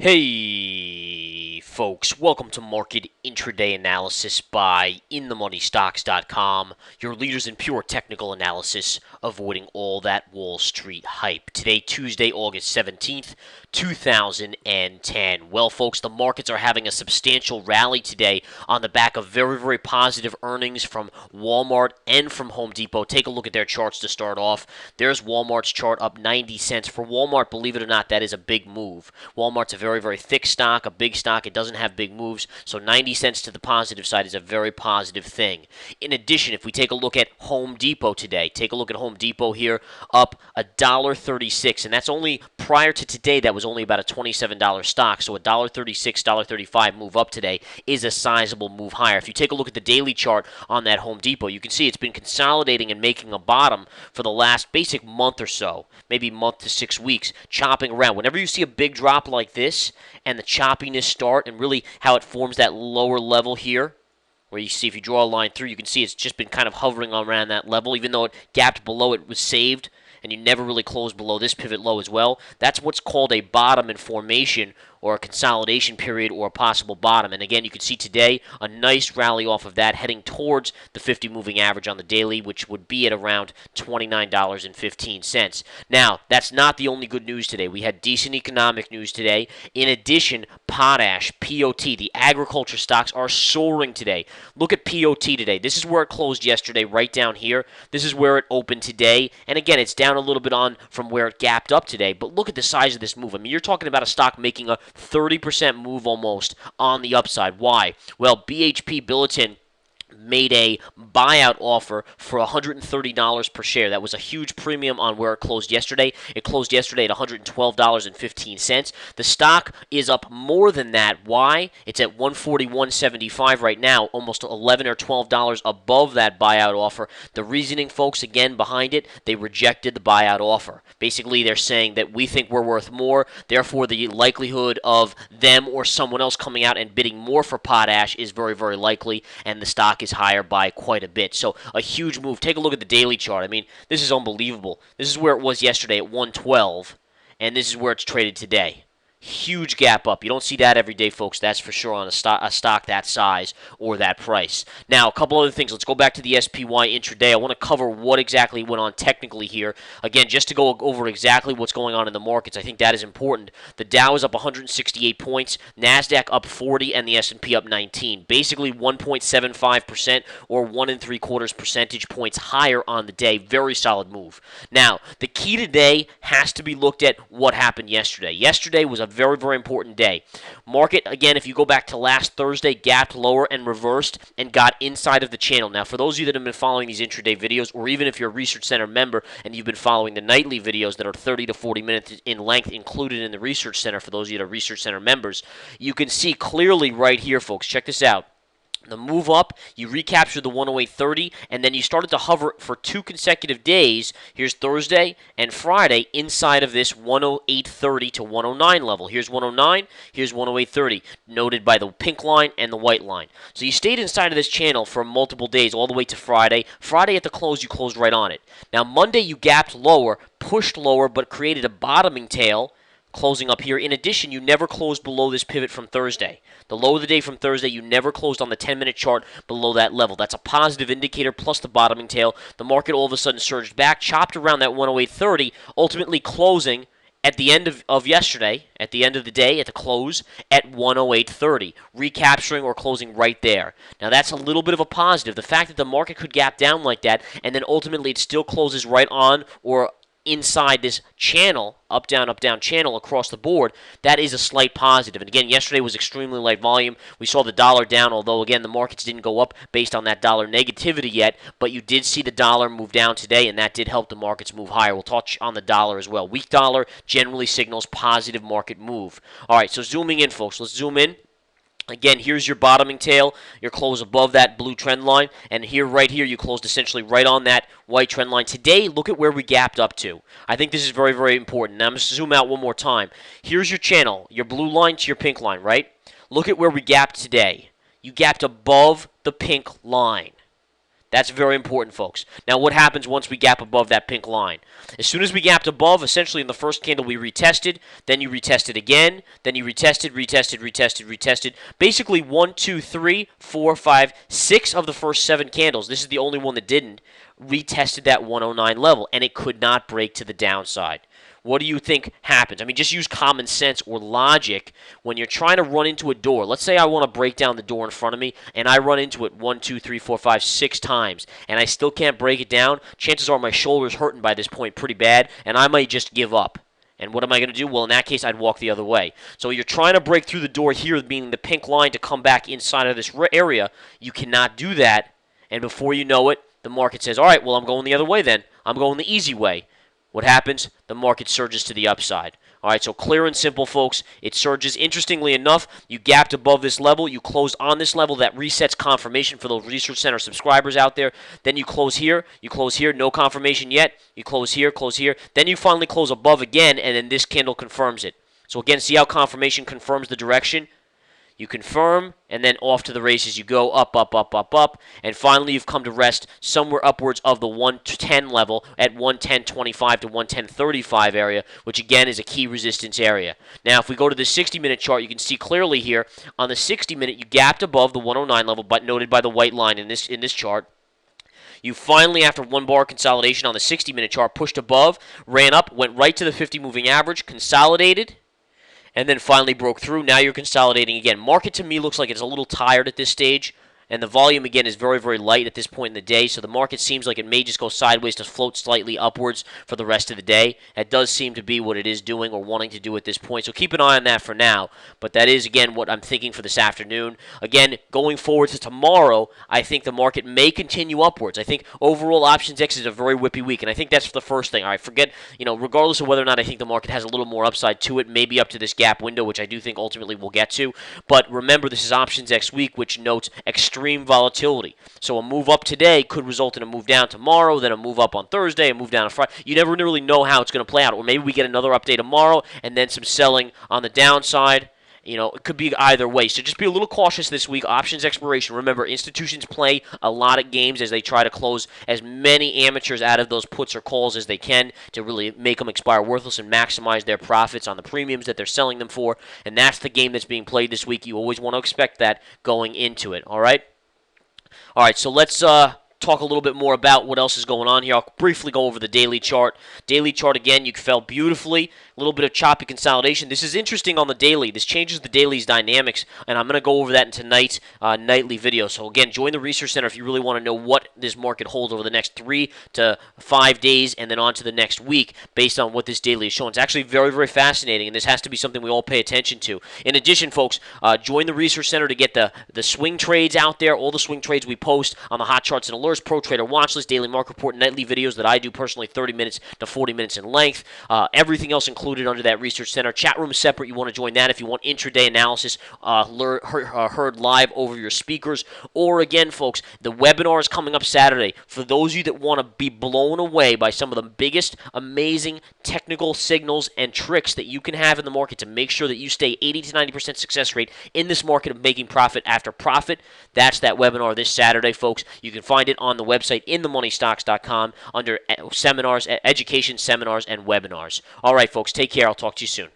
Hey, folks, welcome to Market Intraday Analysis by InTheMoneyStocks.com, your leaders in pure technical analysis, avoiding all that Wall Street hype. Today, Tuesday, August 17th, 2010. Well, folks, the markets are having a substantial rally today on the back of very, very positive earnings from Walmart and from Home Depot. Take a look at their charts to start off. There's Walmart's chart up 90 cents. For Walmart, believe it or not, that is a big move. Walmart's a very, very thick stock, a big stock. It doesn't have big moves, so 90 cents to the positive side is a very positive thing. In addition, if we take a look at Home Depot today, take a look at Home Depot here, up $1.36, and that's only prior to today. That was only about a $27 stock, so $1.36, $1.35 move up today is a sizable move higher. If you take a look at the daily chart on that Home Depot, you can see it's been consolidating and making a bottom for the last basic month or so, maybe month to 6 weeks, chopping around. Whenever you see a big drop like this and the choppiness start and really how it forms that lower level here, where you see if you draw a line through, you can see it's just been kind of hovering around that level, even though it gapped below, it was saved, and you never really closed below this pivot low as well. That's what's called a bottom in formation, or a consolidation period, or a possible bottom. And again, you can see today a nice rally off of that, heading towards the 50 moving average on the daily, which would be at around $29.15. Now, that's not the only good news today. We had decent economic news today. In addition, potash, POT, the agriculture stocks are soaring today. Look at POT today. This is where it closed yesterday, right down here. This is where it opened today. And again, it's down a little bit on from where it gapped up today. But look at the size of this move. I mean, you're talking about a stock making a 30% move almost on the upside. Why? Well, BHP Billiton made a buyout offer for $130 per share. That was a huge premium on where it closed yesterday. It closed yesterday at $112.15. The stock is up more than that. Why? It's at $141.75 right now, almost $11 or $12 above that buyout offer. The reasoning, folks, again, behind it, they rejected the buyout offer. Basically, they're saying that we think we're worth more, therefore the likelihood of them or someone else coming out and bidding more for potash is very, very likely, and the stock is higher by quite a bit. So a huge move. Take a look at the daily chart. I mean, this is unbelievable. This is where it was yesterday at 112, and this is where it's traded today. Huge gap up. You don't see that every day, folks. That's for sure on a stock that size or that price. Now, a couple other things. Let's go back to the SPY intraday. I want to cover what exactly went on technically here. Again, just to go over exactly what's going on in the markets, I think that is important. The Dow is up 168 points, NASDAQ up 40, and the S&P up 19. Basically 1.75% or 1.75 percentage points higher on the day. Very solid move. Now, the key today has to be looked at what happened yesterday. Yesterday was a very, very important day. Market, again, if you go back to last Thursday, gapped lower and reversed and got inside of the channel. Now, for those of you that have been following these intraday videos, or even if you're a Research Center member and you've been following the nightly videos that are 30 to 40 minutes in length included in the Research Center, for those of you that are Research Center members, you can see clearly right here, folks. Check this out. The move up, you recaptured the 108.30, and then you started to hover for 2 consecutive days. Here's Thursday and Friday inside of this 108.30 to 109 level. Here's 109, here's 108.30, noted by the pink line and the white line. So you stayed inside of this channel for multiple days, all the way to Friday. Friday at the close, you closed right on it. Now, Monday, you gapped lower, pushed lower, but created a bottoming tail, closing up here. In addition, you never closed below this pivot from Thursday. The low of the day from Thursday, you never closed on the 10-minute chart below that level. That's a positive indicator plus the bottoming tail. The market all of a sudden surged back, chopped around that 108.30, ultimately closing at the end of yesterday, at the end of the day, at the close, at 108.30, recapturing or closing right there. Now, that's a little bit of a positive. The fact that the market could gap down like that, and then ultimately it still closes right on or inside this channel, up down channel across the board, that is a slight positive. And again, yesterday was extremely light volume. We saw the dollar down, although again the markets didn't go up based on that dollar negativity yet, but you did see the dollar move down today, and that did help the markets move higher. We'll touch on the dollar as well. Weak dollar generally signals positive market move. All right, so zooming in, folks. Let's zoom in. Again, here's your bottoming tail, your close above that blue trend line, and here, right here, you closed essentially right on that white trend line. Today, look at where we gapped up to. I think this is very, very important. Now, I'm going to zoom out one more time. Here's your channel, your blue line to your pink line, right? Look at where we gapped today. You gapped above the pink line. That's very important, folks. Now, what happens once we gap above that pink line? As soon as we gapped above, essentially in the first candle we retested, then you retested again, then you retested, retested. Basically, 1, 2, 3, 4, 5, 6 of the first 7 candles, this is the only one that didn't, retested that 109 level, and it could not break to the downside. What do you think happens? I mean, just use common sense or logic when you're trying to run into a door. Let's say I want to break down the door in front of me, and I run into it 1, 2, 3, 4, 5, 6 times, and I still can't break it down. Chances are my shoulder's hurting by this point pretty bad, and I might just give up. And what am I going to do? Well, in that case, I'd walk the other way. So you're trying to break through the door here, meaning the pink line, to come back inside of this area. You cannot do that, and before you know it, the market says, all right, well, I'm going the other way then. I'm going the easy way. What happens? The market surges to the upside. All right, so clear and simple, folks. It surges. Interestingly enough, you gapped above this level. You closed on this level. That resets confirmation for those Research Center subscribers out there. Then you close here. You close here. No confirmation yet. You close here, close here. Then you finally close above again, and then this candle confirms it. So again, see how confirmation confirms the direction? You confirm, and then off to the races you go, up, up, up, up, up, and finally you've come to rest somewhere upwards of the 110 level at 110.25 to 110.35 area, which again is a key resistance area. Now, if we go to the 60-minute chart, you can see clearly here on the 60-minute you gapped above the 109 level, but noted by the white line in this chart. You finally, after one bar consolidation on the 60-minute chart, pushed above, ran up, went right to the 50 moving average, consolidated, and then finally broke through. Now you're consolidating again. Market to me looks like it's a little tired at this stage, and the volume again is very, very light at this point in the day, so the market seems like it may just go sideways to float slightly upwards for the rest of the day. That does seem to be what it is doing or wanting to do at this point, so keep an eye on that for now, but that is, again, what I'm thinking for this afternoon. Again, going forward to tomorrow, I think the market may continue upwards. I think overall Options X is a very whippy week, and I think that's the first thing. All right, forget, regardless of whether or not I think the market has a little more upside to it, maybe up to this gap window, which I do think ultimately we'll get to, but remember, this is Options X week, which notes extreme volatility. So a move up today could result in a move down tomorrow, then a move up on Thursday, a move down on Friday. You never really know how it's going to play out. Or maybe we get another update tomorrow and then some selling on the downside. It could be either way. So just be a little cautious this week. Options expiration. Remember, institutions play a lot of games as they try to close as many amateurs out of those puts or calls as they can to really make them expire worthless and maximize their profits on the premiums that they're selling them for. And that's the game that's being played this week. You always want to expect that going into it. All right? All right, so let's talk a little bit more about what else is going on here. I'll briefly go over the daily chart. Daily chart, again, you fell beautifully. A little bit of choppy consolidation. This is interesting on the daily. This changes the daily's dynamics, and I'm going to go over that in tonight's nightly video. So, again, join the Research Center if you really want to know what this market holds over the next 3 to 5 days and then on to the next week based on what this daily is showing. It's actually very, very fascinating, and this has to be something we all pay attention to. In addition, folks, join the Research Center to get the swing trades out there, all the swing trades we post on the Hot Charts and Alerts, Pro Trader Watch List, Daily Market Report, nightly videos that I do personally 30 minutes to 40 minutes in length. Everything else included under that Research Center. Chat room is separate. You want to join that if you want intraday analysis heard live over your speakers. Or again, folks, the webinar is coming up Saturday. For those of you that want to be blown away by some of the biggest, amazing technical signals and tricks that you can have in the market to make sure that you stay 80 to 90% success rate in this market of making profit after profit, that's that webinar this Saturday, folks. You can find it on the website inthemoneystocks.com under seminars, education, seminars, and webinars. All right, folks, take care. I'll talk to you soon.